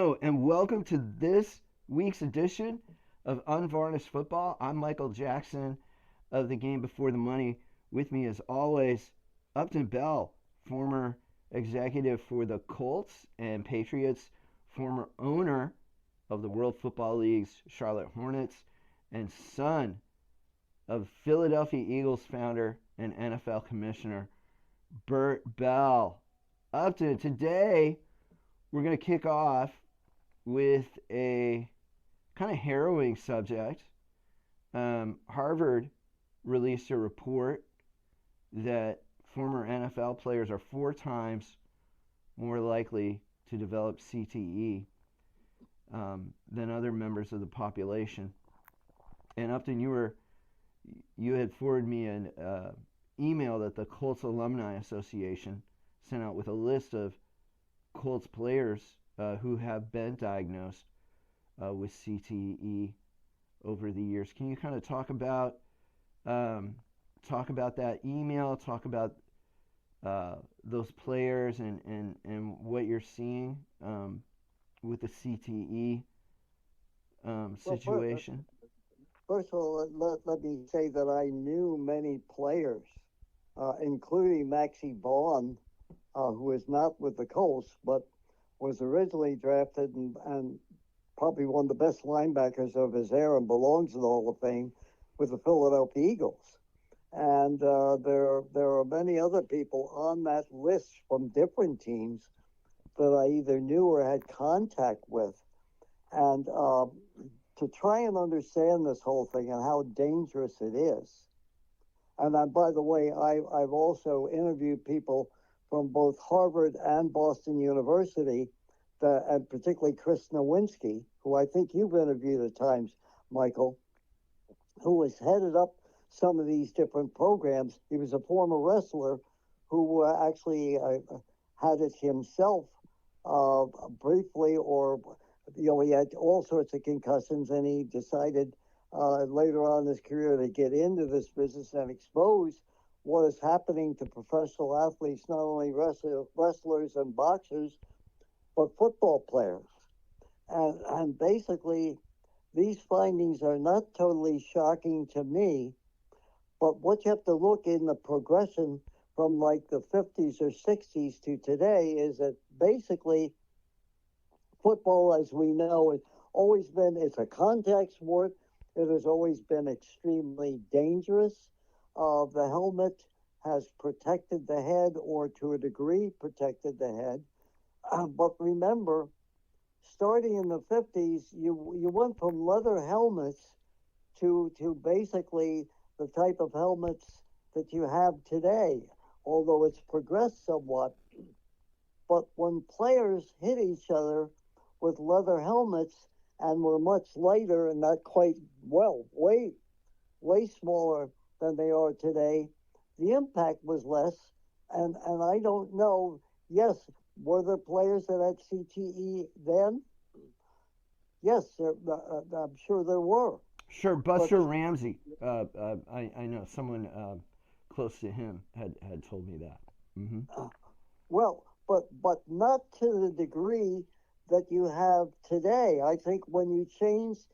Hello, and welcome to this week's edition of Unvarnished Football. I'm Michael Jackson of the Game Before the Money. With me, as always, Upton Bell, former executive for the Colts and Patriots, former owner of the World Football League's Charlotte Hornets, and son of Philadelphia Eagles founder and NFL commissioner Bert Bell. Upton, today we're going to kick off with a kind of harrowing subject. Harvard released a report that former NFL players are 4 times more likely to develop CTE than other members of the population. And Upton, you had forwarded me an email that the Colts Alumni Association sent out with a list of Colts players who have been diagnosed with CTE over the years. Can you kind of talk about that email? Talk about those players and what you're seeing with the CTE situation. First of all, let me say that I knew many players, including Maxie Vaughn, who is not with the Colts, but was originally drafted and probably one of the best linebackers of his era and belongs in the Hall of Fame with the Philadelphia Eagles. And there are many other people on that list from different teams that I either knew or had contact with. And to try and understand this whole thing and how dangerous it is. And by the way, I've also interviewed people from both Harvard and Boston University, and particularly Chris Nowinski, who I think you've interviewed at times, Michael, who has headed up some of these different programs. He was a former wrestler who actually had it himself briefly, or, he had all sorts of concussions, and he decided later on in his career to get into this business and expose what is happening to professional athletes, not only wrestlers and boxers, but football players. And basically, these findings are not totally shocking to me, but what you have to look in the progression from like the 50s or 60s to today is that basically football, as we know, it's a contact sport. It has always been extremely dangerous. The helmet has protected the head, or to a degree protected the head. But remember, starting in the 50s, you went from leather helmets to basically the type of helmets that you have today, although it's progressed somewhat. But when players hit each other with leather helmets and were much lighter and not quite, way smaller than they are today, the impact was less. And I don't know, yes, were there players that had CTE then? Yes, I'm sure there were. Sure, But Buster Ramsey. I know someone close to him had told me that. Mm-hmm. well, but not to the degree that you have today. I think when you change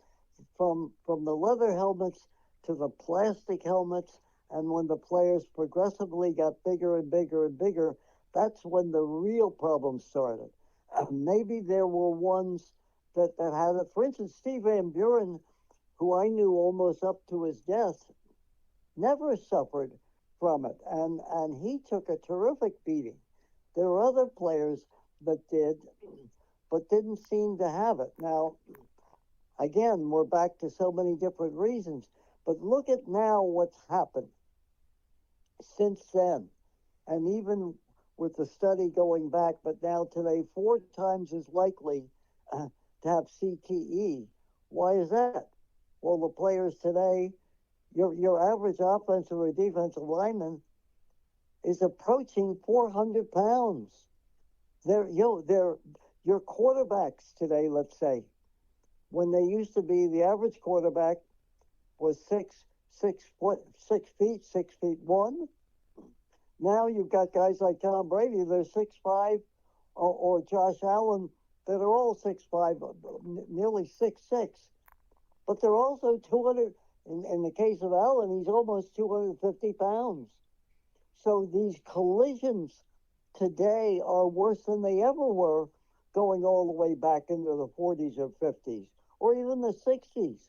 from the leather helmets to the plastic helmets, and when the players progressively got bigger and bigger and bigger, that's when the real problem started. Maybe there were ones that had it. For instance, Steve Van Buren, who I knew almost up to his death, never suffered from it, and he took a terrific beating. There are other players that did, but didn't seem to have it. Now, again, we're back to so many different reasons, but look at now what's happened since then, and even with the study going back, but now today, 4 times as likely to have CTE. Why is that? Well, the players today, your average offensive or defensive lineman is approaching 400 pounds. They're your quarterbacks today, let's say, when they used to be, the average quarterback was 6'1". Now you've got guys like Tom Brady, they're 6'5", or Josh Allen, that are all 6'5", nearly 6'6", but they're also 200. In the case of Allen, he's almost 250 pounds. So these collisions today are worse than they ever were, going all the way back into the 40s or 50s or even the 60s.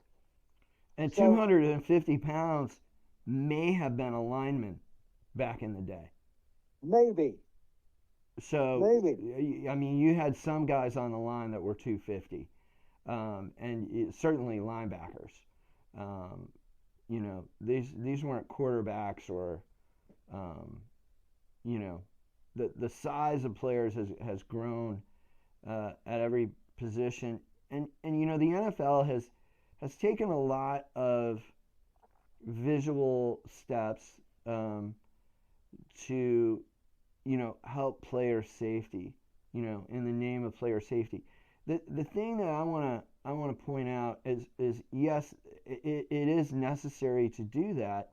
And So 250 pounds may have been a lineman back in the day. maybe, So, maybe. I mean, you had some guys on the line that were 250, and certainly linebackers. Um, these weren't quarterbacks or, um, you know, the size of players has grown at every position, and the NFL has taken a lot of visual steps to help player safety, in the name of player safety. The thing that I want to point out is yes, it is necessary to do that,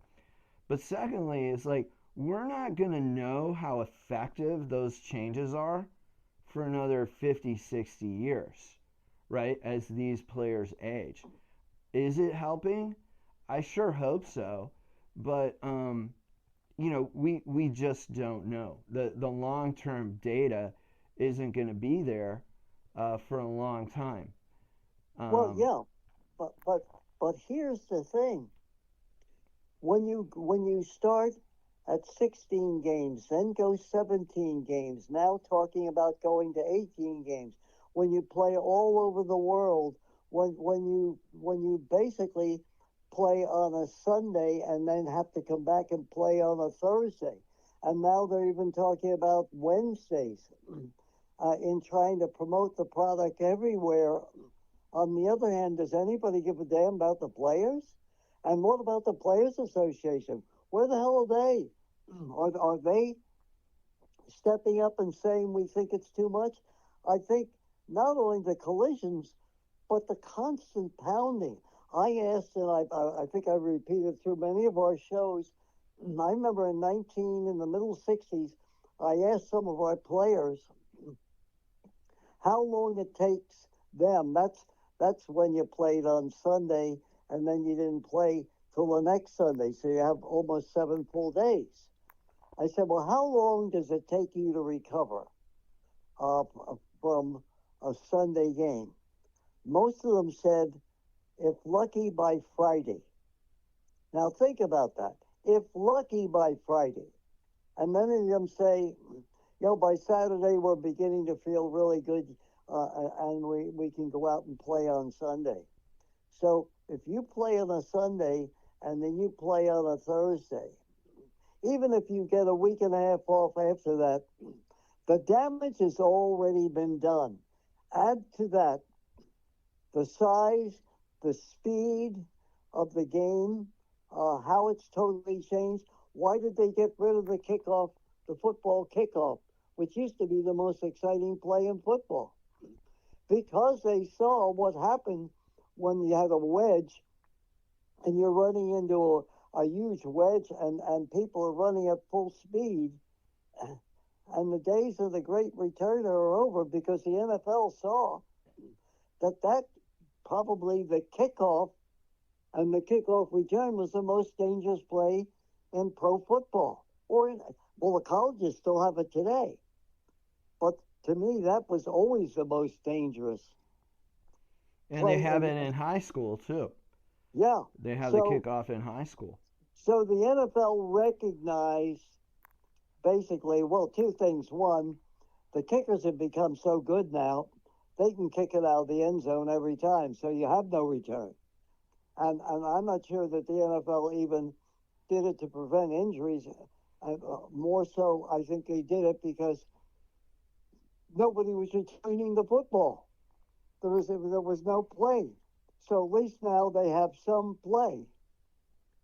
but secondly, it's like we're not going to know how effective those changes are for another 50, 60 years, right? As these players age. Is it helping? I sure hope so, but we just don't know. The long term data isn't going to be there for a long time. Well, Um, yeah, but here's the thing: when you start at 16 games, then go 17 games, now talking about going to 18 games, when you play all over the world, when you basically play on a Sunday and then have to come back and play on a Thursday, and now they're even talking about Wednesdays, in trying to promote the product everywhere. On the other hand, does anybody give a damn about the players? And what about the Players Association? Where the hell are they? Are they stepping up and saying we think it's too much? I think not only the collisions, but the constant pounding. I asked, and I think I repeated through many of our shows. I remember in the middle 60s, I asked some of our players how long it takes them. That's when you played on Sunday, and then you didn't play till the next Sunday, so you have almost 7 full days. I said, well, how long does it take you to recover uh, from a Sunday game? Most of them said, if lucky, by Friday. Now think about that. If lucky, by Friday. And many of them say, by Saturday we're beginning to feel really good, and we can go out and play on Sunday. So if you play on a Sunday and then you play on a Thursday, even if you get a week and a half off after that, the damage has already been done. Add to that the size, the speed of the game, how it's totally changed. Why did they get rid of the kickoff, the football kickoff, which used to be the most exciting play in football? Because they saw what happened when you had a wedge and you're running into a huge wedge, and people are running at full speed. And the days of the great returner are over, because the NFL saw that probably the kickoff and the kickoff return was the most dangerous play in pro football. Well, the colleges still have it today. But to me, that was always the most dangerous and they play. have it in high school too. Yeah. They have the So, kickoff in high school. so the NFL recognized basically, well, two things. One, the kickers have become so good now, they can kick it out of the end zone every time, so you have no return. And I'm not sure that the NFL even did it to prevent injuries. More so, I think they did it because nobody was returning the football. There was no play. So at least now they have some play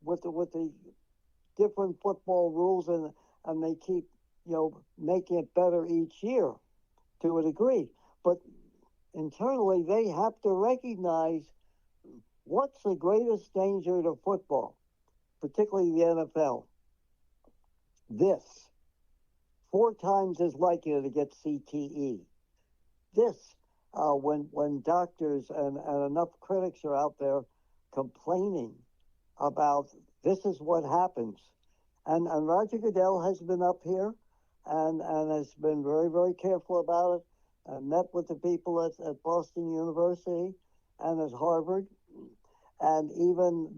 with the different football rules, and they keep making it better each year to a degree. But internally, they have to recognize what's the greatest danger to football, particularly the NFL. This 4 times as likely to get CTE. This when doctors and enough critics are out there complaining about this is what happens. And Roger Goodell has been up here and has been very, very careful about it, and met with the people at Boston University and at Harvard. And even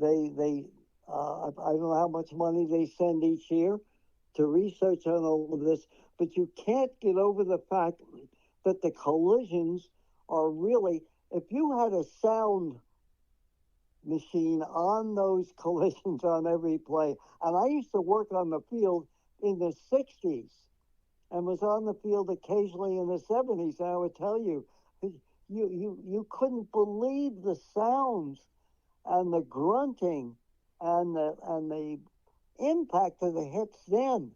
I don't know how much money they send each year to research on all of this, but you can't get over the fact that the collisions are really, if you had a sound machine on those collisions on every play, and I used to work on the field in the 60s and was on the field occasionally in the 70s, and I would tell you, you couldn't believe the sounds and the grunting and the impact of the hits then.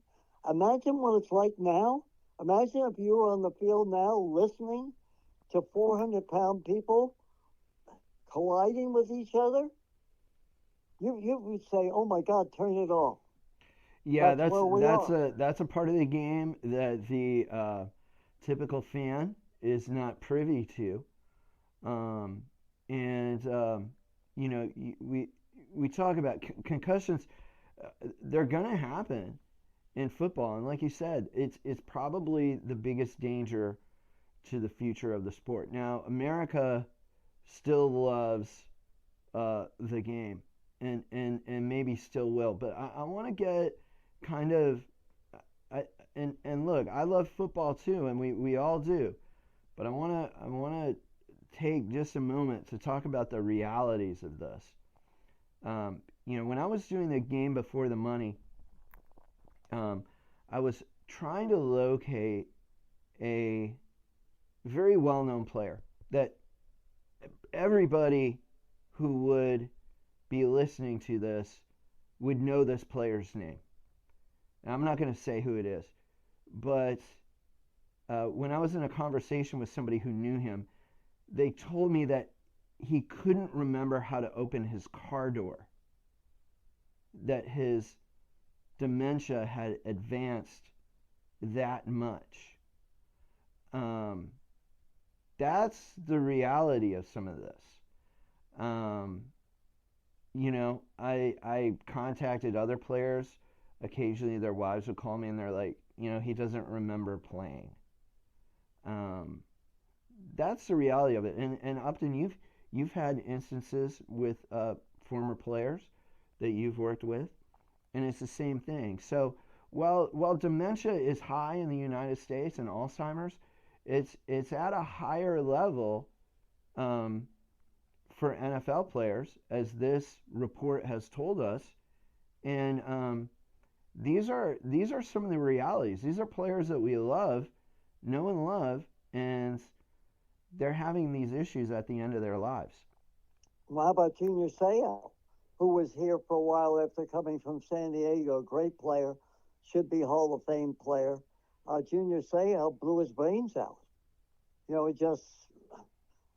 Imagine what it's like now. Imagine if you were on the field now listening to 400-pound people colliding with each other. You would say, "Oh my God, turn it off." Yeah, That's where we are. that's a part of the game that the typical fan is not privy to. Um, and you know, we talk about concussions. They're gonna happen in football, and like you said, it's probably the biggest danger to the future of the sport. Now, America still loves the game, and maybe still will, but I want to get kind of I and look, I love football too, and we all do, but I want to take just a moment to talk about the realities of this. When I was doing the game before the money, um, I was trying to locate a very well-known player that everybody who would be listening to this would know this player's name. And I'm not going to say who it is, but when I was in a conversation with somebody who knew him, they told me that he couldn't remember how to open his car door, that his dementia had advanced that much. Um, that's the reality of some of this. Um, I contacted other players. Occasionally, their wives would call me and they're like, he doesn't remember playing. Um, that's the reality of it. And Upton, you've had instances with former players that you've worked with, and it's the same thing. So while dementia is high in the United States and Alzheimer's, it's at a higher level um, for NFL players, as this report has told us. And these are some of the realities. These are players that we love, know and love, and they're having these issues at the end of their lives. Well, how about Junior Seau, who was here for a while after coming from San Diego? Great player, should be Hall of Fame player. Junior Seau blew his brains out. It just,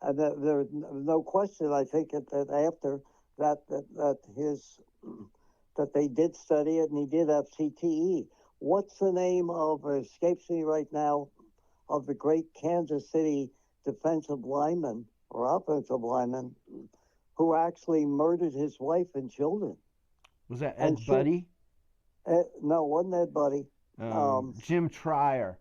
and there's no question. I think that after that his that they did study it, and he did have CTE. What's the name of? Escapes me right now, of the great Kansas City defensive lineman or offensive lineman who actually murdered his wife and children. Was that And Ed Buddy? no, wasn't Ed Buddy? Jim Trier.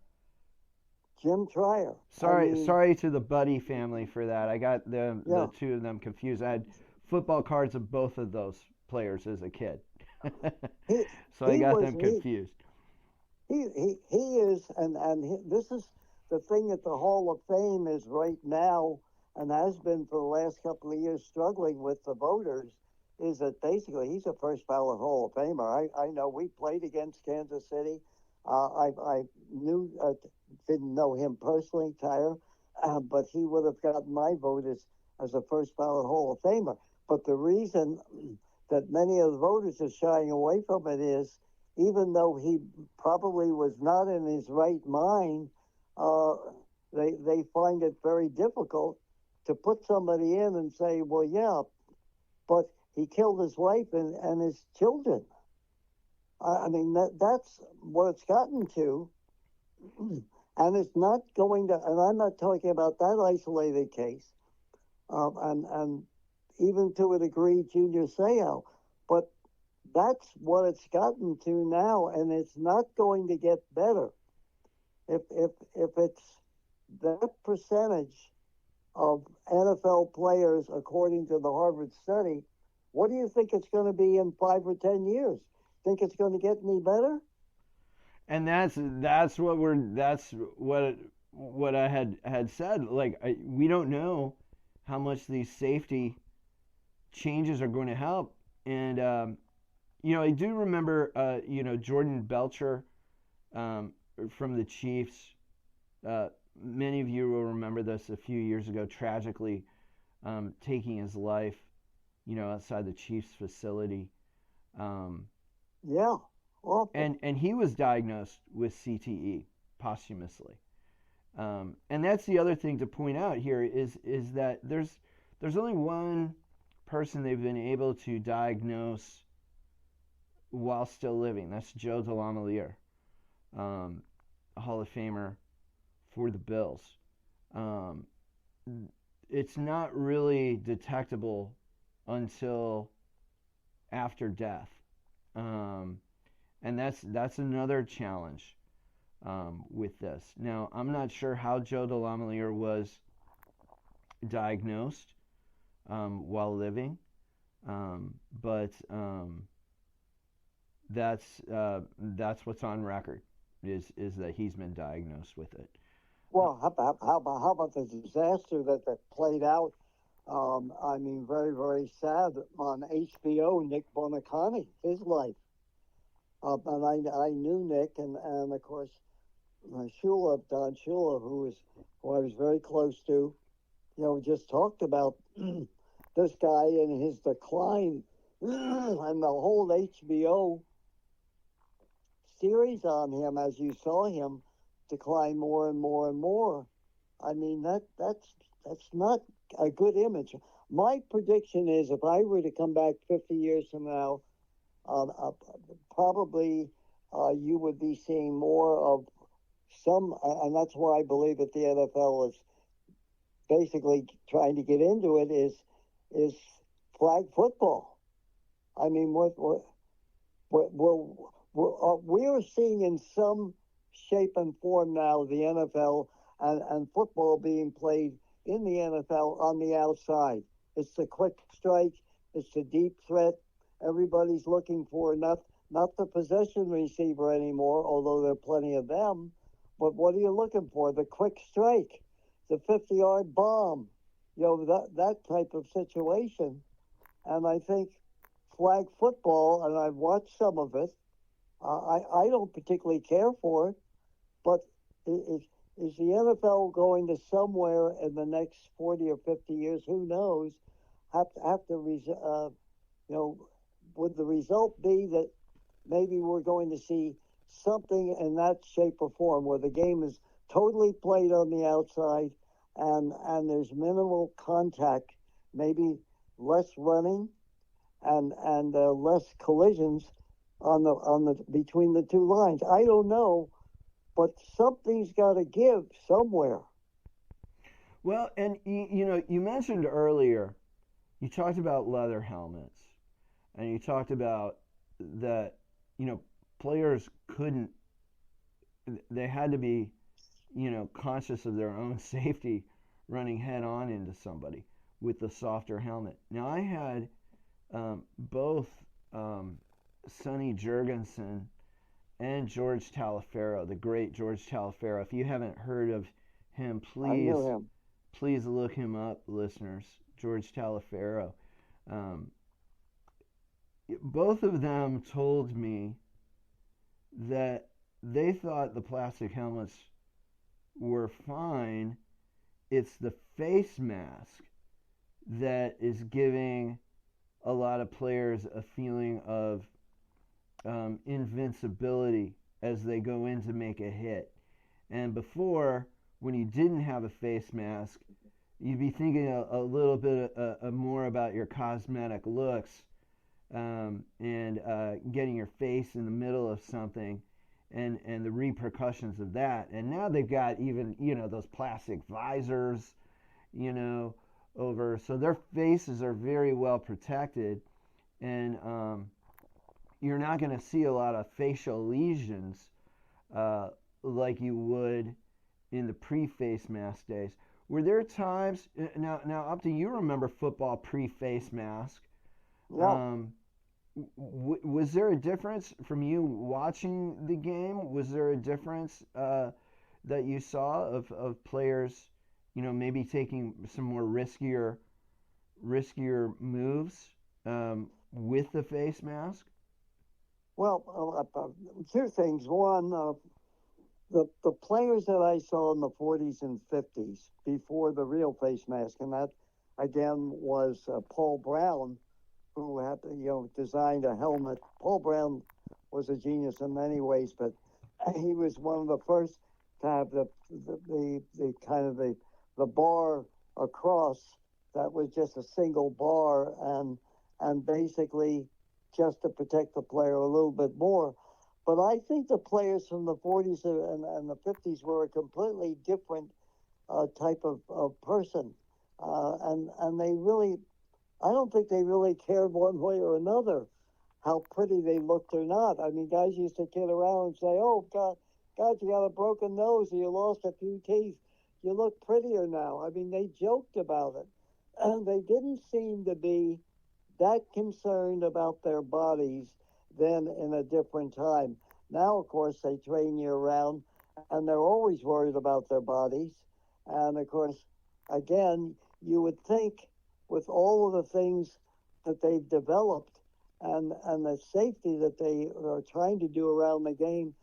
Jim Trier. Sorry to the Buddy family for that. I got Yeah. the two of them confused. I had football cards of both of those players as a kid, He so I he got was them confused. he is, this is the thing that the Hall of Fame is right now, and has been for the last couple of years, struggling with the voters, is that basically he's a first ballot Hall of Famer. I know we played against Kansas City. I knew didn't know him personally, Tyre, but he would have gotten my vote as a first ballot Hall of Famer. But the reason that many of the voters are shying away from it is, even though he probably was not in his right mind, uh, they find it very difficult to put somebody in and say, well, yeah, but he killed his wife and his children. I mean, that's what it's gotten to. And it's not going to, and I'm not talking about that isolated case, and even to a degree, Junior Seau, but that's what it's gotten to now, and it's not going to get better. If it's that percentage of NFL players, according to the Harvard study, what do you think it's going to be in 5 or 10 years? Think it's going to get any better? And that's what I had said. Like we don't know how much these safety changes are going to help. And I do remember Jordan Belcher um, from the Chiefs. Uh, Many of you will remember this a few years ago, tragically taking his life, outside the Chiefs facility. Um, Yeah, awful. and he was diagnosed with CTE posthumously. And that's the other thing to point out here is that there's only one person they've been able to diagnose while still living. That's Joe DeLamielleure, a Hall of Famer for the Bills. Um, it's not really detectable until after death, um, and that's another challenge with this. Now, I'm not sure how Joe DeLamielleure was diagnosed while living, but that's what's on record is that he's been diagnosed with it. Well, how about the disaster that played out? I mean, very, very sad on HBO, Nick Bonacani, his life. And I knew Nick, and of course, Shula, Don Shula, who I was very close to, just talked about this guy and his decline and the whole HBO series on him as you saw him decline more and more and more. I mean that's not a good image. My prediction is if I were to come back 50 years from now, probably you would be seeing more of some, and that's why I believe that the NFL is basically trying to get into it is flag football. I mean, we're seeing in some shape and form now the NFL and football being played in the NFL on the outside. It's the quick strike, it's the deep threat. Everybody's looking for not the possession receiver anymore, although there are plenty of them. But what are you looking for? The quick strike, the 50-yard bomb, that type of situation. And I think flag football, and I've watched some of it. I don't particularly care for it, but is the NFL going to somewhere in the next 40 or 50 years? Who knows? Have to, would the result be that maybe we're going to see something in that shape or form where the game is totally played on the outside and there's minimal contact, maybe less running and less collisions on the between the two lines. I don't know, but something's got to give somewhere. Well, and you mentioned earlier, you talked about leather helmets, and you talked about that, players couldn't, they had to be, conscious of their own safety running head on into somebody with the softer helmet. Now, I had both Sonny Jurgensen and George Taliaferro, the great George Taliaferro. If you haven't heard of him, I knew him. please look him up, listeners. George Taliaferro. Um, Both of them told me that they thought the plastic helmets were fine. It's the face mask that is giving a lot of players a feeling of invincibility as they go in to make a hit. And before, when you didn't have a face mask, you'd be thinking a little bit more about your cosmetic looks and getting your face in the middle of something. and the repercussions of that. And now they've got even those plastic visors, you know, over, so their faces are very well protected, and you're not going to see a lot of facial lesions uh, like you would in the pre-face mask days. Were there times now up to you remember football pre-face mask? Yeah. Um, was there a difference from you watching the game? Was there a difference that you saw of players, maybe taking some more riskier moves with the face mask? Well, two things. One, the players that I saw in the 40s and 50s before the real face mask, and that again was Paul Brown, who had designed a helmet. Paul Brown was a genius in many ways, but he was one of the first to have the kind of the bar across that was just a single bar, and basically just to protect the player a little bit more. But I think the players from the 40s and the 50s were a completely different type of person. And they really, I don't think they really cared one way or another how pretty they looked or not. I mean, guys used to kid around and say, oh, God, you got a broken nose or you lost a few teeth. You look prettier now. I mean, they joked about it. And they didn't seem to be that concerned about their bodies then in a different time. Now, of course, they train year round and they're always worried about their bodies. And of course, again, you would think with all of the things that they've developed and the safety that they are trying to do around the game,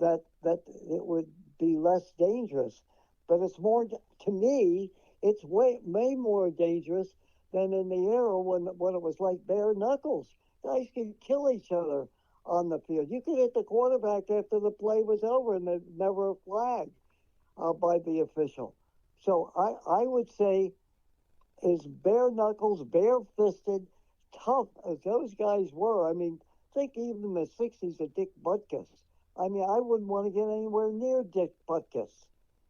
that it would be less dangerous. But it's more, to me, it's way more dangerous than in the era when it was like bare knuckles. Guys could kill each other on the field. You could hit the quarterback after the play was over and there's never a flag by the official. So I would say as bare knuckles, bare fisted, tough as those guys were. I mean, think even in the 60s of Dick Butkus. I mean, I wouldn't want to get anywhere near Dick Butkus.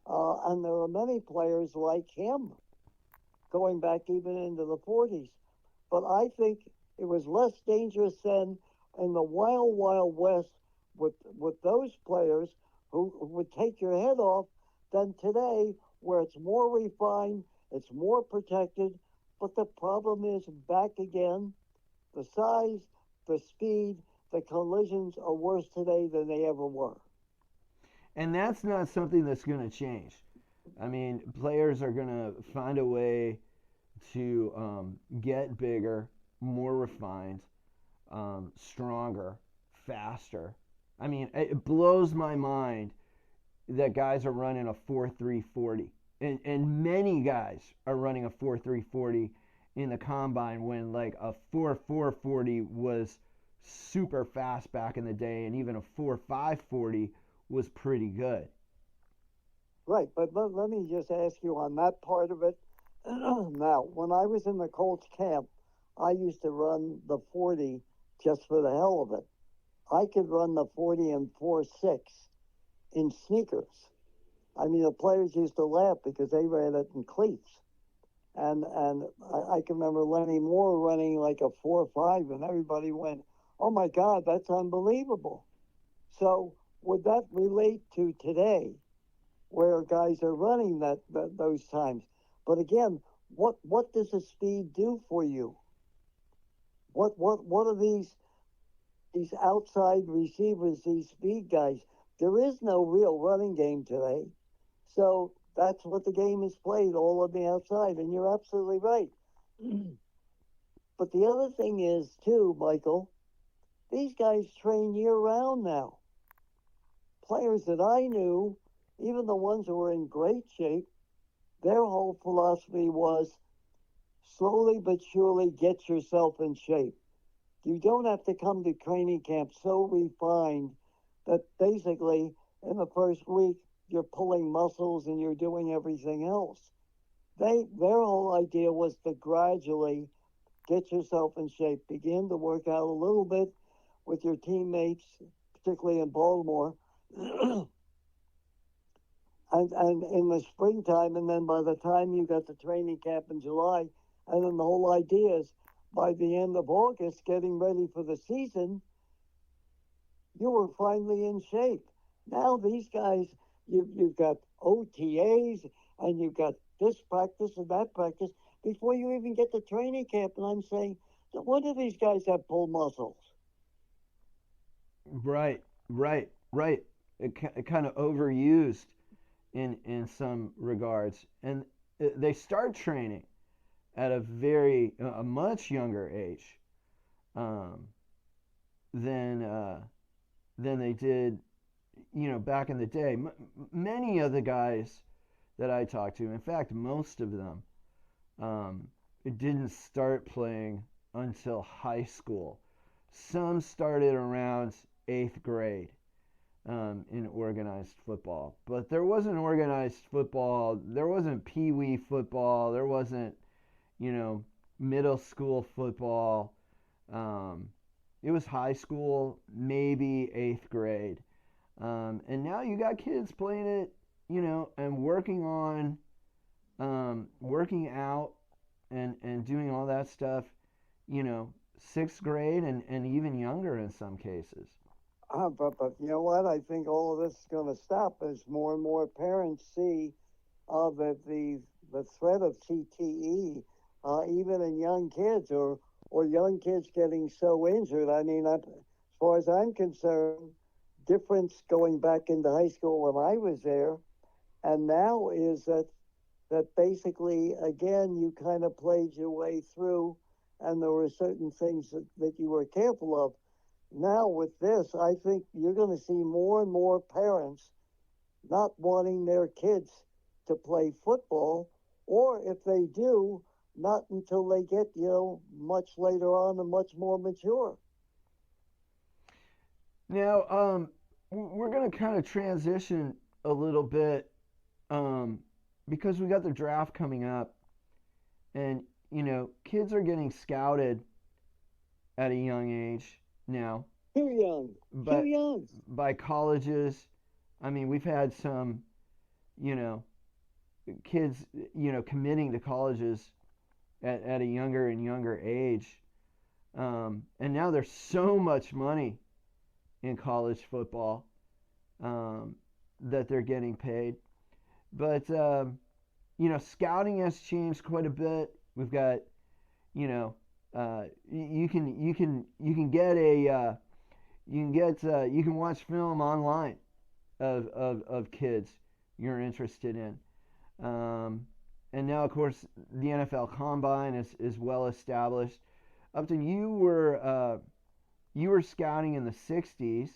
And there are many players like him going back even into the 40s. But I think it was less dangerous then in the wild west with those players who would take your head off than today, where it's more refined, it's more protected. But the problem is back again, the size, the speed, the collisions are worse today than they ever were. And that's not something that's going to change. I mean, players are going to find a way to get bigger, more refined, stronger, faster. I mean, it blows my mind that guys are running a 4.340, and many guys are running a 4.340 in the combine when like a 4.440 was super fast back in the day, and even a 4.540 was pretty good. Right, but let me just ask you on that part of it. Now, when I was in the Colts camp, I used to run the 40 just for the hell of it. I could run the 40 and 4.6 in sneakers. I mean, the players used to laugh because they ran it in cleats. And I can remember Lenny Moore running like a 4.5, and everybody went, oh my God, that's unbelievable. So would that relate to today where guys are running those times? But again, what does the speed do for you? What are these outside receivers, these speed guys? There is no real running game today. So that's what the game is played, all on the outside, and you're absolutely right. But the other thing is too, Michael, these guys train year round now. Players that I knew, even the ones who were in great shape, their whole philosophy was slowly but surely get yourself in shape. You don't have to come to training camp so refined that basically in the first week you're pulling muscles and you're doing everything else. Their whole idea was to gradually get yourself in shape, begin to work out a little bit with your teammates, particularly in Baltimore, and in the springtime, and then by the time you got to training camp in July, and then the whole idea is by the end of August, getting ready for the season, you were finally in shape. Now these guys, you've got OTAs and you've got this practice and that practice before you even get to training camp. And I'm saying, no wonder these guys have pull muscles. Right, right. It kind of overused in some regards, and they start training at a much younger age um, than than they did, back in the day. Many of the guys that I talked to, in fact, most of them, um, didn't start playing until high school. Some started around eighth grade in organized football, but there wasn't organized football. There wasn't pee wee football. There wasn't, you know, middle school football. Um, it was high school, maybe eighth grade. And now you got kids playing it, and working out and doing all that stuff, sixth grade and even younger in some cases. But you know what? I think all of this is going to stop as more and more parents see that the threat of CTE, even in young kids or young kids getting so injured. I mean, as far as I'm concerned, difference going back into high school when I was there and now is that basically again you kind of played your way through, and there were certain things that you were careful of. Now with this, I think you're going to see more and more parents not wanting their kids to play football, or if they do, not until they get, much later on and much more mature. Now, we're going to kind of transition a little bit um, because we got the draft coming up, and kids are getting scouted at a young age now, Too young. Too but young. by colleges. I mean, we've had some, you know, kids, committing to colleges at a younger and younger age. And now there's so much money in college football that they're getting paid. But, scouting has changed quite a bit. We've got, you can get you can watch film online of kids you're interested in. Um, and now, of course, the NFL Combine is well established. Upton, you were scouting in the '60s,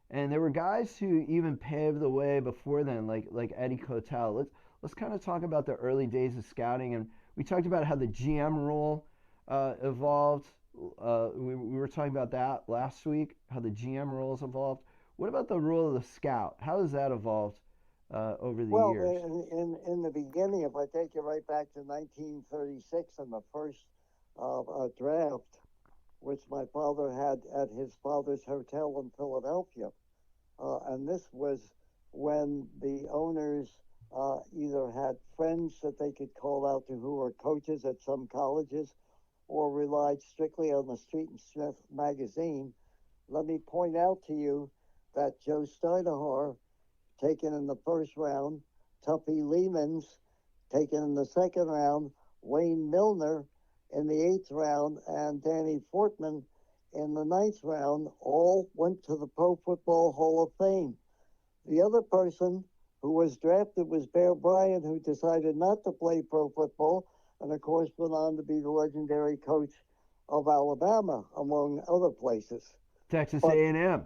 and there were guys who even paved the way before then, like Eddie Kotal. Let's kind of talk about the early days of scouting, and we talked about how the GM role evolved. We were talking about that last week, how the GM roles evolved. What about the role of the scout? How has that evolved over the Well, years? in the beginning, if I take you right back to 1936 and the first draft, which my father had at his father's hotel in Philadelphia, and this was when the owners either had friends that they could call out to who were coaches at some colleges or relied strictly on the Street and Smith magazine. Let me point out to you that Joe Steinahar, taken in the first round, Tuffy Lehmans, taken in the second round, Wayne Milner in the eighth round, and Danny Fortman in the ninth round, all went to the Pro Football Hall of Fame. The other person who was drafted was Bear Bryant, who decided not to play pro football, and of course went on to be the legendary coach of Alabama, among other places. Texas But A&M.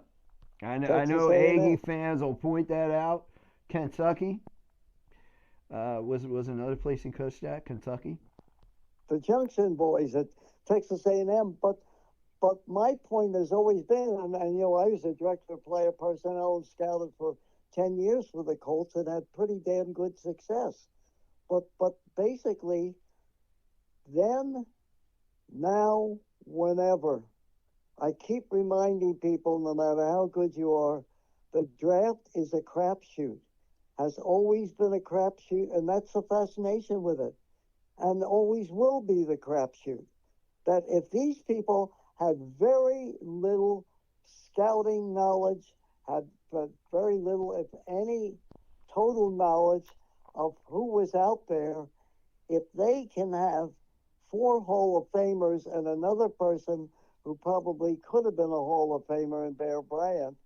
I Texas know Aggie A&M, fans will point that out. Kentucky was another place he coached at. Kentucky. the Junction Boys at Texas A&M, but my point has always been, and I was a director of player personnel and scouted for 10 years for the Colts and had pretty damn good success. But basically, then, now, whenever, I keep reminding people, no matter how good you are, The draft is a crapshoot, has always been a crapshoot, and that's the fascination with it, and always will be the crapshoot. That if these people had very little scouting knowledge, had very little, if any, total knowledge of who was out there, if they can have four Hall of Famers and another person who probably could have been a Hall of Famer in Bear Bryant,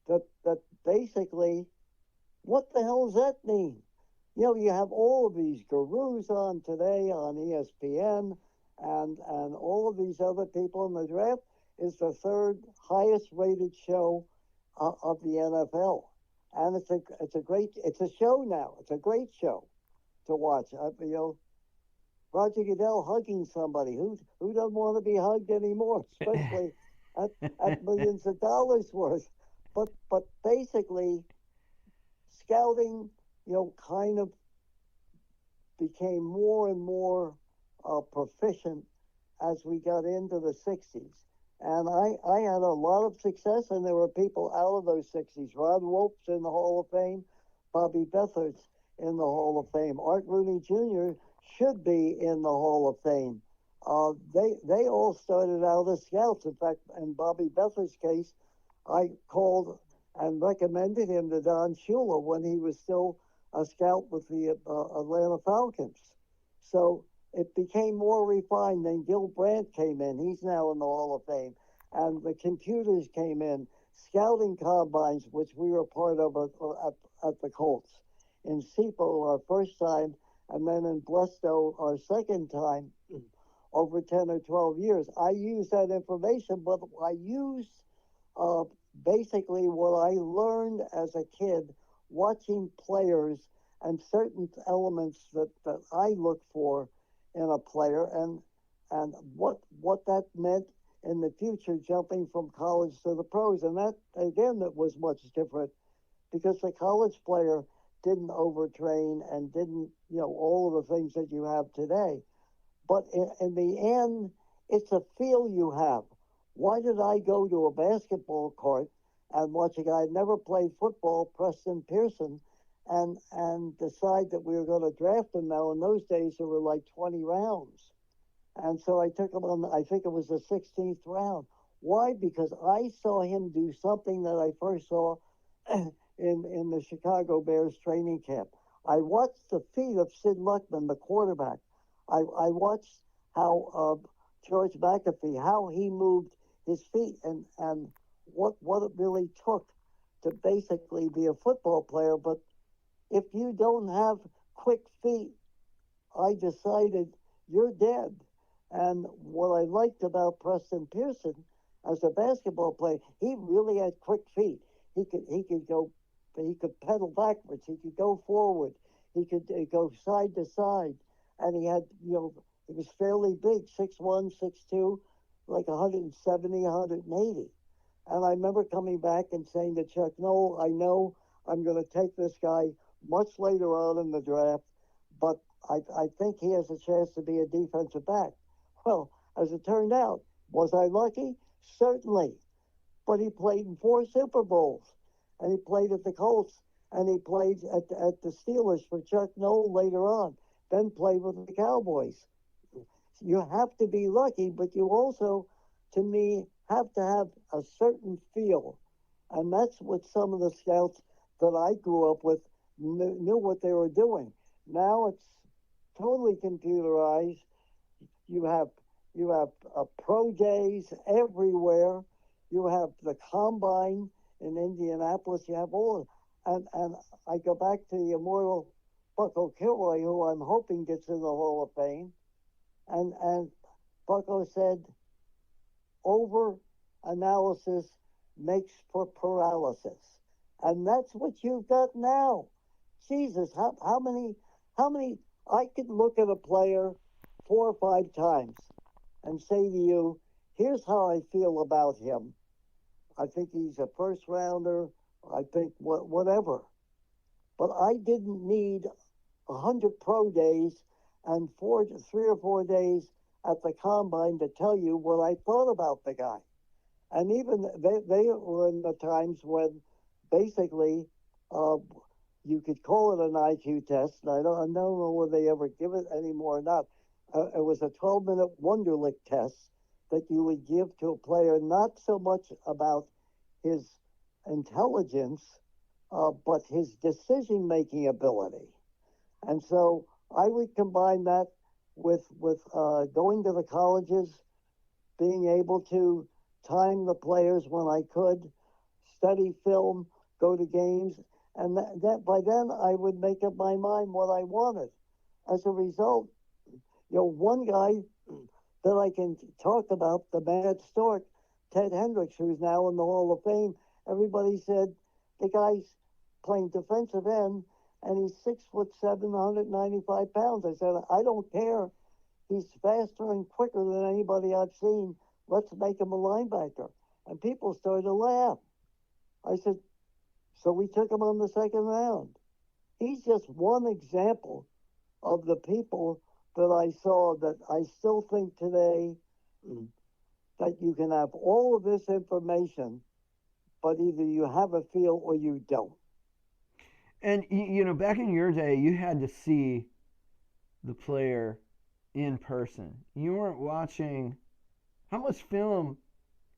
that basically, what the hell does that mean? You know, you have all of these gurus on today on ESPN, and all of these other people in the draft is the third highest rated show of the NFL, and it's a show now. It's a great show to watch. Roger Goodell hugging somebody who doesn't want to be hugged anymore, especially at, at millions of dollars worth. But basically, scouting, kind of became more and more proficient as we got into the 60s. And I had a lot of success, and there were people out of those 60s. Rod Wolf's in the Hall of Fame, Bobby Beathard's in the Hall of Fame. Art Rooney Jr. should be in the Hall of Fame. They all started out as scouts. In fact, in Bobby Beathard's case, I called and recommended him to Don Shula when he was still a scout with the Atlanta Falcons. So it became more refined. Then Gil Brandt came in. He's now in the Hall of Fame. And the computers came in, scouting combines, which we were part of at the Colts. In SEPO, our first time, and then in Blusto, our second time, over 10 or 12 years. I used that information, but I used basically what I learned as a kid watching players and certain elements that I look for in a player, and what that meant in the future, jumping from college to the pros. And that, again, that was much different because the college player didn't overtrain and didn't, all of the things that you have today. But in the end, it's a feel you have. Why did I go to a basketball court and watch a guy never played football, Preston Pearson, and decide that we were going to draft him? Now, in those days, there were like 20 rounds. And so I took him on, I think it was the 16th round. Why? Because I saw him do something that I first saw in the Chicago Bears training camp. I watched the feet of Sid Luckman, the quarterback. I watched how George McAfee, how he moved his feet, and what it really took to basically be a football player. But if you don't have quick feet, I decided you're dead. And what I liked about Preston Pearson as a basketball player, he really had quick feet. He could pedal backwards. He could go forward. He could go side to side. And he had, he was fairly big, 6'1", 6'2", like 170, 180. And I remember coming back and saying to Chuck, no, I know I'm going to take this guy much later on in the draft, but I think he has a chance to be a defensive back. Well, as it turned out, was I lucky? Certainly. But he played in 4 Super Bowls, and he played at the Colts, and he played at the Steelers for Chuck Noll later on, then played with the Cowboys. You have to be lucky, but you also, to me, have to have a certain feel. And that's what some of the scouts that I grew up with knew what they were doing. Now it's totally computerized. You have pro days everywhere. You have the combine in Indianapolis. You have all, and I go back to the immortal Bucko Kilroy, who I'm hoping gets in the Hall of Fame, and Bucko said, over analysis makes for paralysis, and that's what you've got now. Jesus, how many I could look at a player 4 or 5 times and say to you, here's how I feel about him. I think he's a first rounder. I think whatever. But I didn't need 100 pro days and 3 or 4 days at the combine to tell you what I thought about the guy. And even they were in the times when basically, uh, you could call it an IQ test. And I don't know whether they ever give it anymore or not. It was a 12-minute Wonderlic test that you would give to a player, not so much about his intelligence, but his decision-making ability. And so I would combine that with going to the colleges, being able to time the players when I could, study film, go to games, and that by then I would make up my mind what I wanted. As a result, one guy that I can talk about, the Mad Stork, Ted Hendricks, who's now in the Hall of Fame. Everybody said the guy's playing defensive end, and he's 6'7", 195 pounds. I said, I don't care. He's faster and quicker than anybody I've seen. Let's make him a linebacker. And people started to laugh. I said, so we took him on the second round. He's just one example of the people that I saw that I still think today that you can have all of this information, but either you have a feel or you don't. And back in your day, you had to see the player in person. You weren't watching. How much film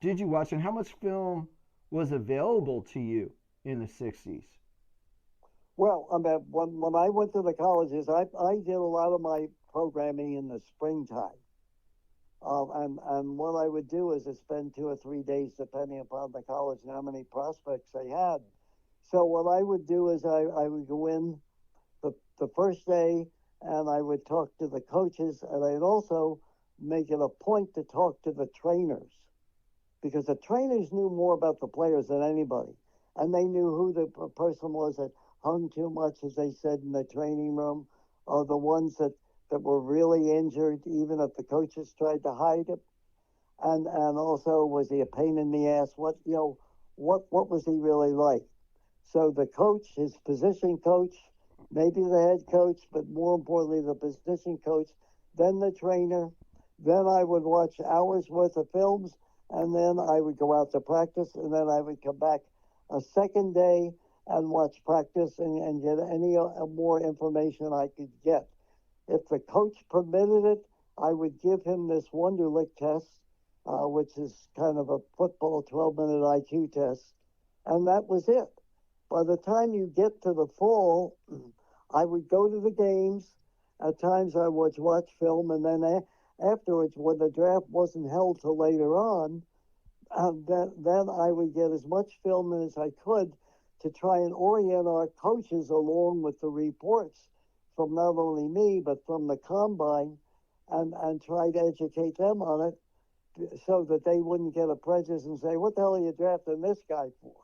did you watch, and how much film was available to you in the 60s? Well, I mean, when I went to the colleges, I did a lot of my programming in the springtime. And what I would do is spend 2 or 3 days, depending upon the college and how many prospects they had. So what I would do is I would go in the first day, and I would talk to the coaches, and I'd also make it a point to talk to the trainers, because the trainers knew more about the players than anybody, and they knew who the person was that hung too much, as they said in the training room, or the ones that were really injured, even if the coaches tried to hide it. And also, was he a pain in the ass? What was he really like? So the coach, his position coach, maybe the head coach, but more importantly, the position coach, then the trainer. Then I would watch hours worth of films, and then I would go out to practice, and then I would come back a second day and watch practice and get any more information I could get. If the coach permitted it, I would give him this Wonderlic test, which is kind of a football 12-minute IQ test, and that was it. By the time you get to the fall, I would go to the games. At times I would watch film, and then afterwards, when the draft wasn't held till later on, then I would get as much film as I could to try and orient our coaches along with the reports from not only me, but from the combine, and try to educate them on it so that they wouldn't get a prejudice and say, what the hell are you drafting this guy for?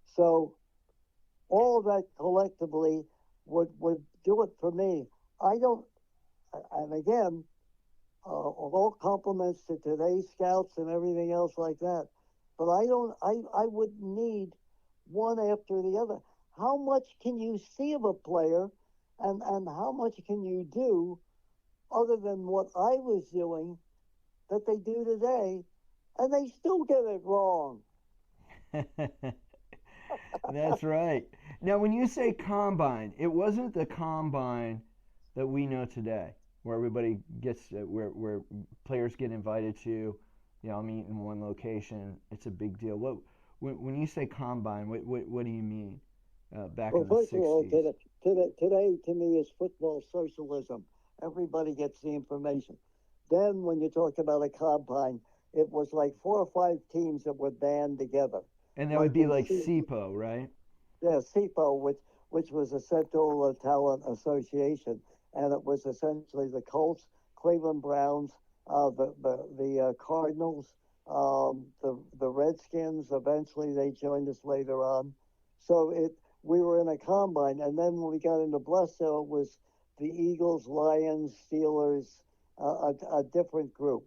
So all of that collectively would do it for me. I don't, and again, all compliments to today's scouts and everything else like that, but I wouldn't need one after the other. How much can you see of a player, and how much can you do other than what I was doing that they do today, and they still get it wrong? That's right. Now, when you say combine, it wasn't the combine that we know today, where everybody gets, where players get invited to, meet in one location. It's a big deal. When you say combine, what do you mean? Back in the 60s. First of all, today to me is football socialism. Everybody gets the information. Then when you talk about a combine, it was like 4 or 5 teams that were band together. And that would be like CPO, right? Yeah, CPO, which was a Central Talent Association, and it was essentially the Colts, Cleveland Browns, the Cardinals, the Redskins. Eventually, they joined us later on. So we were in a combine, and then when we got into Bledsoe, it was the Eagles, Lions, Steelers, a different group.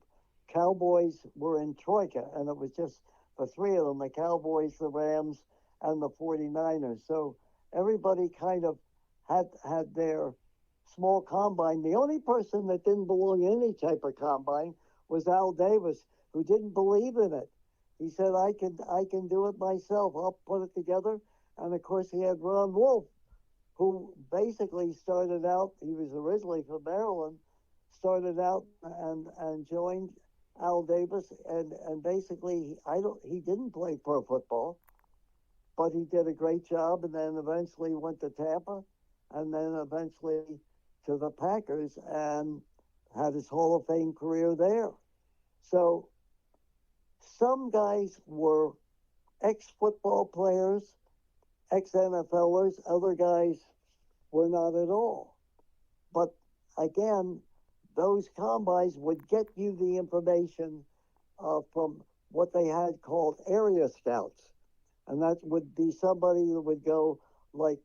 Cowboys were in Troika, and it was just the 3 of them, the Cowboys, the Rams, and the 49ers. So everybody kind of had their small combine. The only person that didn't belong in any type of combine was Al Davis, who didn't believe in it. He said, I can do it myself. I'll put it together. And of course, he had Ron Wolf, who basically started out. He was originally from Maryland, started out and joined Al Davis, and basically he didn't play pro football, but he did a great job, and then eventually went to Tampa, and then eventually to the Packers, and had his Hall of Fame career there. So some guys were ex-football players, ex-NFLers. Other guys were not at all. But again, those combines would get you the information from what they had called area scouts. And that would be somebody that would go, like,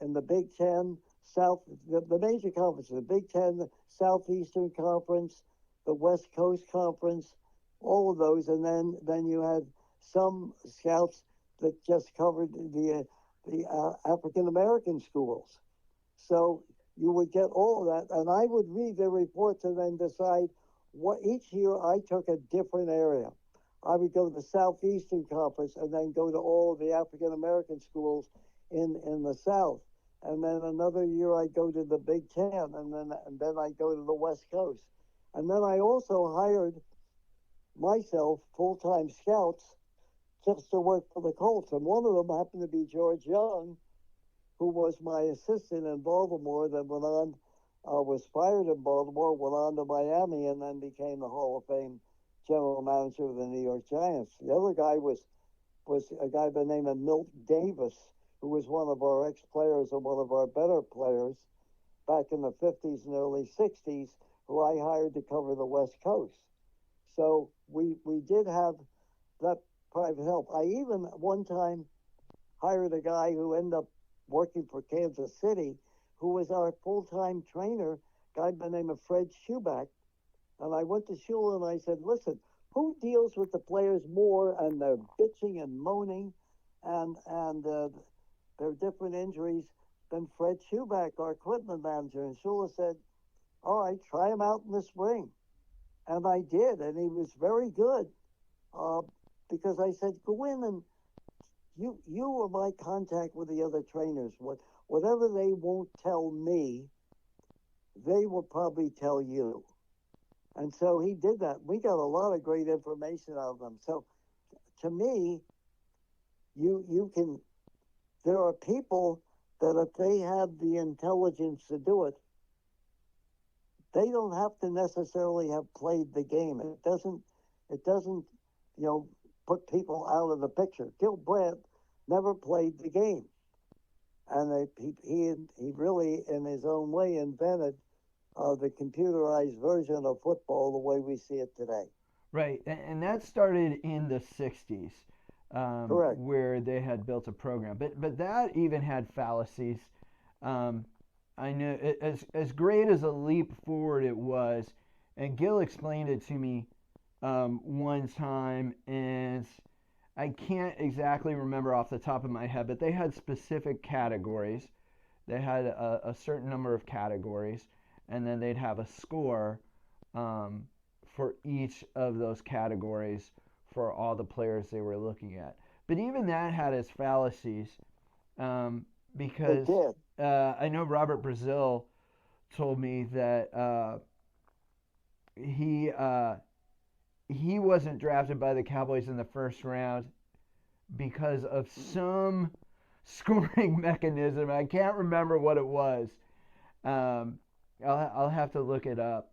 in the Big Ten, the major conferences, the Big Ten, the Southeastern Conference, the West Coast Conference, all of those. And then you had some scouts that just covered the African American schools. So you would get all of that, and I would read their reports and then decide what each year I took a different area. I would go to the Southeastern Conference and then go to all of the African American schools in the South. And then another year I'd go to the Big Ten, and then I'd go to the West Coast. And then I also hired myself full-time scouts just to work for the Colts. And one of them happened to be George Young, who was my assistant in Baltimore, that went on, was fired in Baltimore, went on to Miami, and then became the Hall of Fame general manager of the New York Giants. The other guy was a guy by the name of Milt Davis, who was one of our ex-players and one of our better players back in the 50s and early 60s, who I hired to cover the West Coast. So we did have that private help. I even one time hired a guy who ended up working for Kansas City, who was our full-time trainer, a guy by the name of Fred Schuback. And I went to Shula and I said, listen, who deals with the players more and they're bitching and moaning and their different injuries than Fred Schuback, our equipment manager? And Shula said, all right, try him out in the spring. And I did, and he was very good because I said, go in and you were my contact with the other trainers. Whatever they won't tell me, they will probably tell you. And so he did that. We got a lot of great information out of them. So to me, you can, there are people that if they have the intelligence to do it, they don't have to necessarily have played the game. It doesn't, put people out of the picture. Gil Brandt never played the game. And he really, in his own way, invented the computerized version of football the way we see it today. Right, and that started in the 60s, Correct. where they had built a program. But that even had fallacies. I know as great as a leap forward it was, and Gil explained it to me one time, and I can't exactly remember off the top of my head, but they had specific categories. They had a certain number of categories, and then they'd have a score for each of those categories for all the players they were looking at. But even that had its fallacies because I know Robert Brazil told me that he wasn't drafted by the Cowboys in the first round because of some scoring mechanism. I can't remember what it was. I'll have to look it up.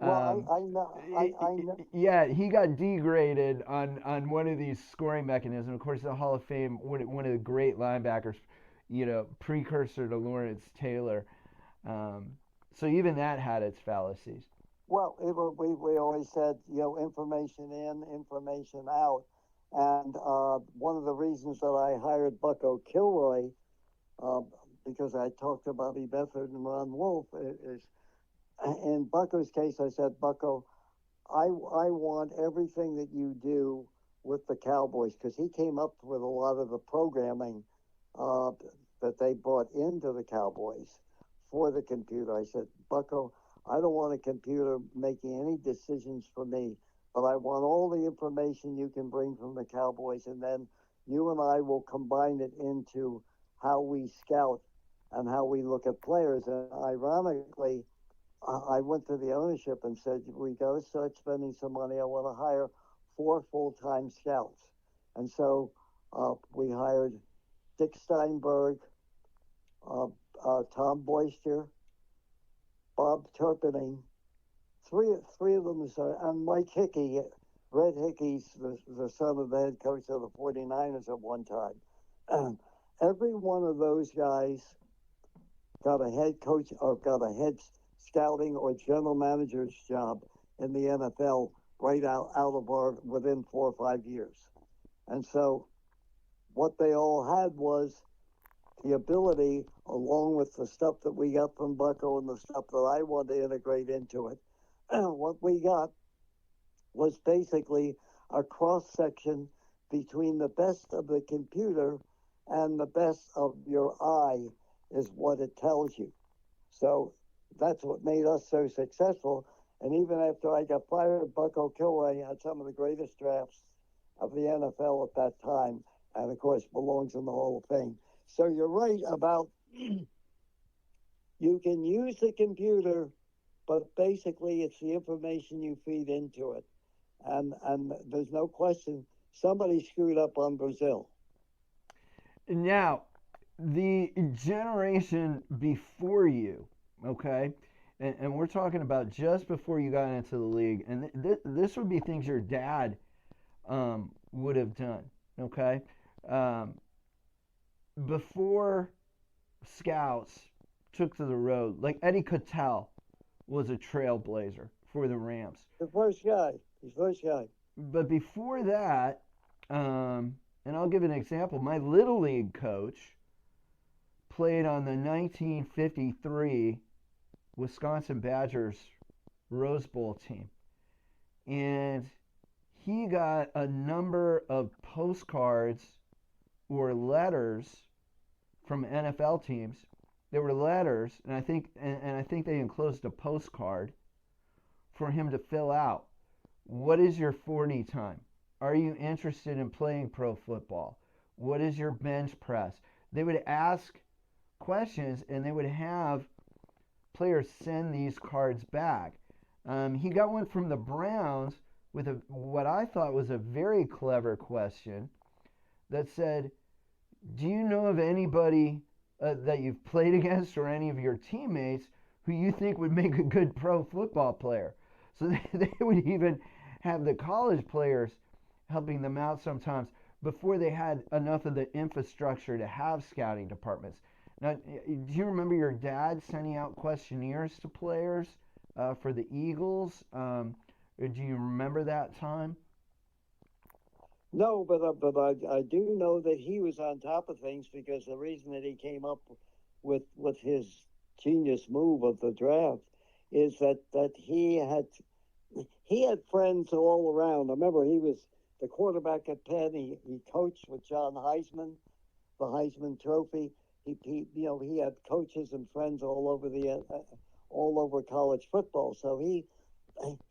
Well, I know. Yeah, he got degraded on one of these scoring mechanisms. Of course, the Hall of Fame, one of the great linebackers, precursor to Lawrence Taylor. So even that had its fallacies. Well, we always said, information in, information out. And one of the reasons that I hired Bucko Kilroy, because I talked to Bobby Beathard and Ron Wolf, is in Bucko's case, I said, Bucko, I want everything that you do with the Cowboys, because he came up with a lot of the programming that they brought into the Cowboys for the computer. I said, Bucko, I don't want a computer making any decisions for me, but I want all the information you can bring from the Cowboys, and then you and I will combine it into how we scout and how we look at players. And ironically, I went to the ownership and said, we got to start spending some money. I want to hire 4 full-time scouts. And so we hired Dick Steinberg, Tom Boyster, Bob Turpinning, three of them, and Mike Hickey. Red Hickey's the son of the head coach of the 49ers at one time. Every one of those guys got a head coach or got a head scouting or general manager's job in the NFL right out of our within 4 or 5 years. And so what they all had was the ability, along with the stuff that we got from Bucko and the stuff that I want to integrate into it, what we got was basically a cross-section between the best of the computer and the best of your eye is what it tells you. So that's what made us so successful. And even after I got fired, Bucko Kilray had some of the greatest drafts of the NFL at that time, and of course belongs in the Hall of Fame. So you're right about you can use the computer, but basically it's the information you feed into it. And there's no question somebody screwed up on Brazil. Now, the generation before you, okay, and we're talking about just before you got into the league, and this would be things your dad would have done, okay? Before scouts took to the road, like Eddie Cattell was a trailblazer for the Rams. The first guy. But before that, and I'll give an example, my Little League coach played on the 1953 Wisconsin Badgers Rose Bowl team. And he got a number of postcards or letters from NFL teams. There were letters, and I think they enclosed a postcard for him to fill out. What is your 40 time? Are you interested in playing pro football? What is your bench press? They would ask questions, and they would have players send these cards back. He got one from the Browns with what I thought was a very clever question that said, do you know of anybody that you've played against or any of your teammates who you think would make a good pro football player? So they would even have the college players helping them out sometimes before they had enough of the infrastructure to have scouting departments. Now, do you remember your dad sending out questionnaires to players for the Eagles? Do you remember that time? No, but I do know that he was on top of things, because the reason that he came up with his genius move of the draft is that he had friends all around. I remember he was the quarterback at Penn. He coached with John Heisman, the Heisman Trophy. He had coaches and friends all over college football. So he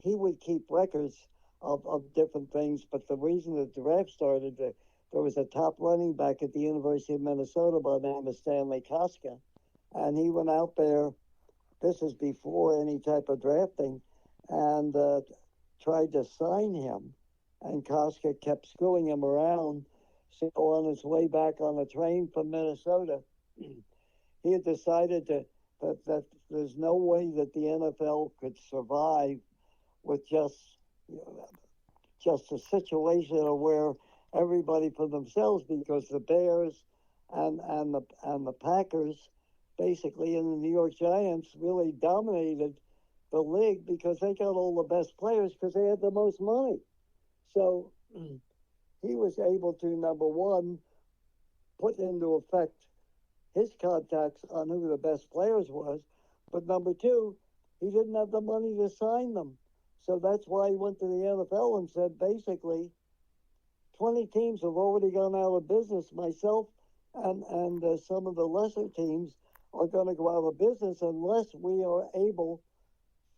would keep records of different things. But the reason the draft started, there was a top running back at the University of Minnesota by the name of Stanley Koska, and he went out there. This is before any type of drafting, and tried to sign him, and Koska kept screwing him around. So on his way back on the train from Minnesota, he had decided that there's no way that the NFL could survive with just a situation where everybody for themselves, because the Bears and the Packers, basically, and the New York Giants really dominated the league because they got all the best players because they had the most money. So he was able to, number one, put into effect his contacts on who the best players was, but number two, he didn't have the money to sign them. So that's why he went to the NFL and said, basically, 20 teams have already gone out of business. Myself and some of the lesser teams are going to go out of business unless we are able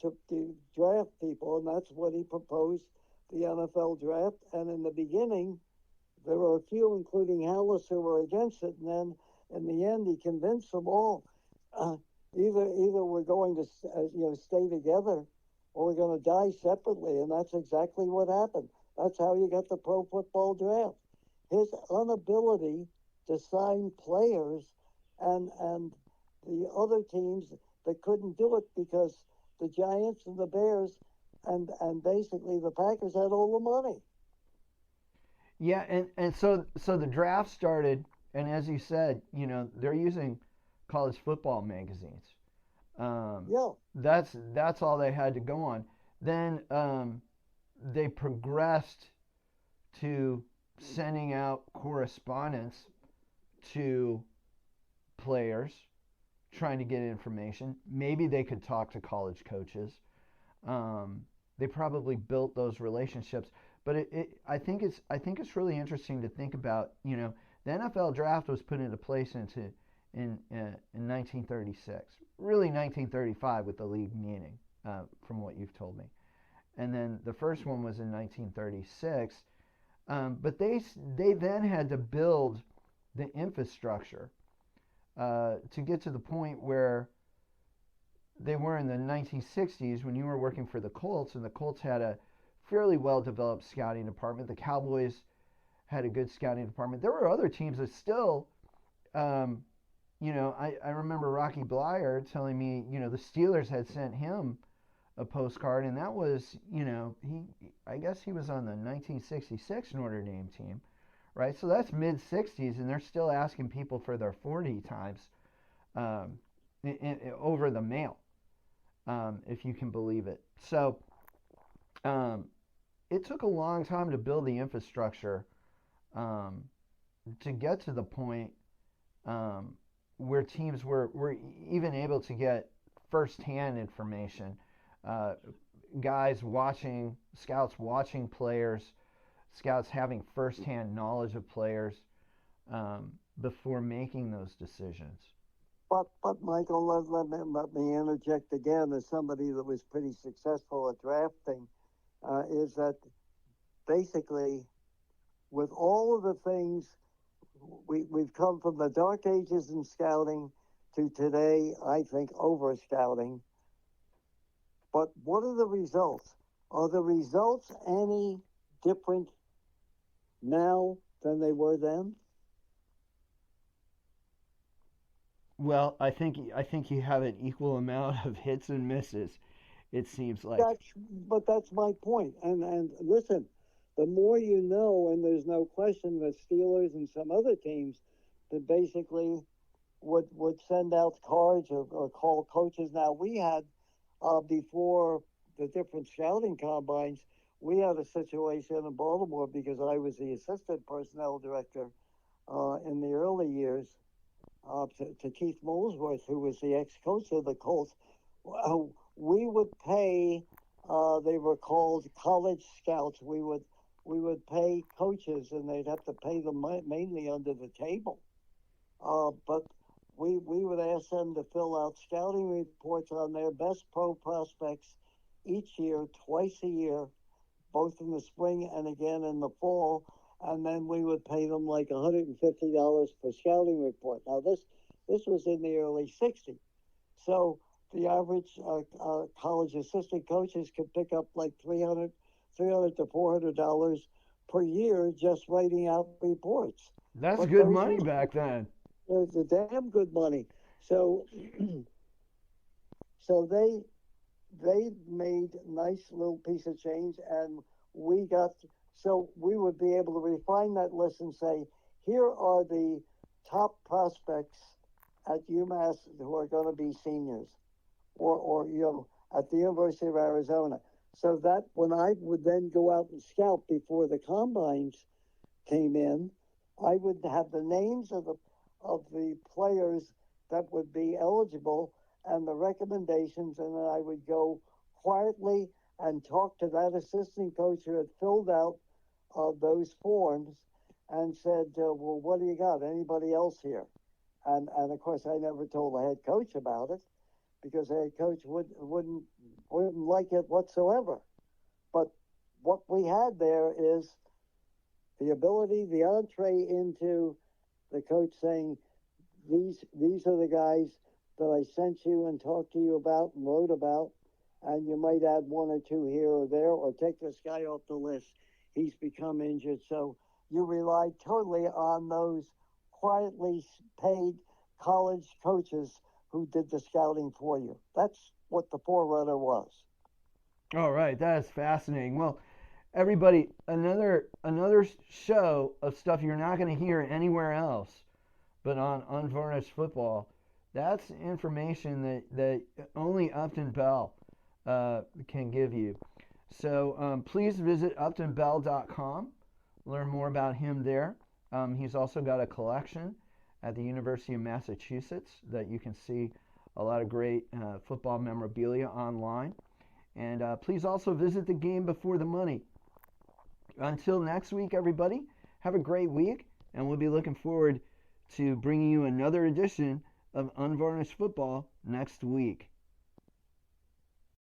to draft people. And that's what he proposed, the NFL draft. And in the beginning, there were a few, including Hallis, who were against it. And then in the end, he convinced them all, uh, either we're going to stay together, or we're going to die separately, and that's exactly what happened. That's how you got the pro football draft. His inability to sign players, and the other teams that couldn't do it because the Giants and the Bears and basically the Packers had all the money. Yeah, and so the draft started, and as you said, they're using college football magazines. Um, Yeah, that's all they had to go on. Then they progressed to sending out correspondence to players, trying to get information. Maybe they could talk to college coaches. Um, they probably built those relationships. But I think it's really interesting to think about. The NFL draft was put into place in 1936, really 1935 with the league meeting, from what you've told me. And then the first one was in 1936. But they then had to build the infrastructure to get to the point where they were in the 1960s when you were working for the Colts, and the Colts had a fairly well developed scouting department. The Cowboys had a good scouting department. There were other teams that still, um, I remember Rocky Blyer telling me, the Steelers had sent him a postcard, and that was, I guess he was on the 1966 Notre Dame team, right? So that's mid 60s, and they're still asking people for their 40 times um, over the mail, if you can believe it. So um, it took a long time to build the infrastructure um, to get to the point um, where teams were even able to get firsthand information. Uh, Guys watching, scouts watching players, scouts having firsthand knowledge of players before making those decisions. but Michael, let me interject again as somebody that was pretty successful at drafting. Is that basically with all of the things we've come from the dark ages in scouting to today, I think over scouting. But what are the results? Are the results any different now than they were then? Well, I think you have an equal amount of hits and misses. It seems like. That's my point. And listen, the more you know, and there's no question the Steelers and some other teams that basically would send out cards or call coaches. Now we had before the different scouting combines, we had a situation in Baltimore because I was the assistant personnel director in the early years to Keith Molesworth, who was the ex-coach of the Colts. Uh, we would pay. They were called college scouts. We would pay coaches, and they'd have to pay them mainly under the table. But we would ask them to fill out scouting reports on their best pro prospects each year, twice a year, both in the spring and again in the fall. And then we would pay them like $150 per scouting report. Now this was in the early '60s, so the average college assistant coaches could pick up like 300 to $400 per year just writing out reports. That's But good those money were back then. the damn good money. So so they made nice little piece of change, and we got so we would be able to refine that list and say, here are the top prospects at UMass who are going to be seniors, or at the University of Arizona. So that when I would then go out and scout before the combines came in, I would have the names of the players that would be eligible and the recommendations, and then I would go quietly and talk to that assistant coach who had filled out those forms and said, "Well, what do you got? Anybody else here?" And of course, I never told the head coach about it because the head coach wouldn't like it whatsoever. But what we had there is the ability, the entree into the coach saying, these are the guys that I sent you and talked to you about and wrote about, and you might add one or two here or there, or take this guy off the list. He's become injured, so you rely totally on those quietly paid college coaches who did the scouting for you. That's what the forerunner was. All right, that is fascinating. Well, everybody, another show of stuff you're not going to hear anywhere else but on Unvarnished Football. That's information that only Upton Bell can give you. So please visit uptonbell.com. Learn more about him there. He's also got a collection at the University of Massachusetts that you can see a lot of great football memorabilia online. And please also visit the Game Before the Money. Until next week, everybody, have a great week, and we'll be looking forward to bringing you another edition of Unvarnished Football next week.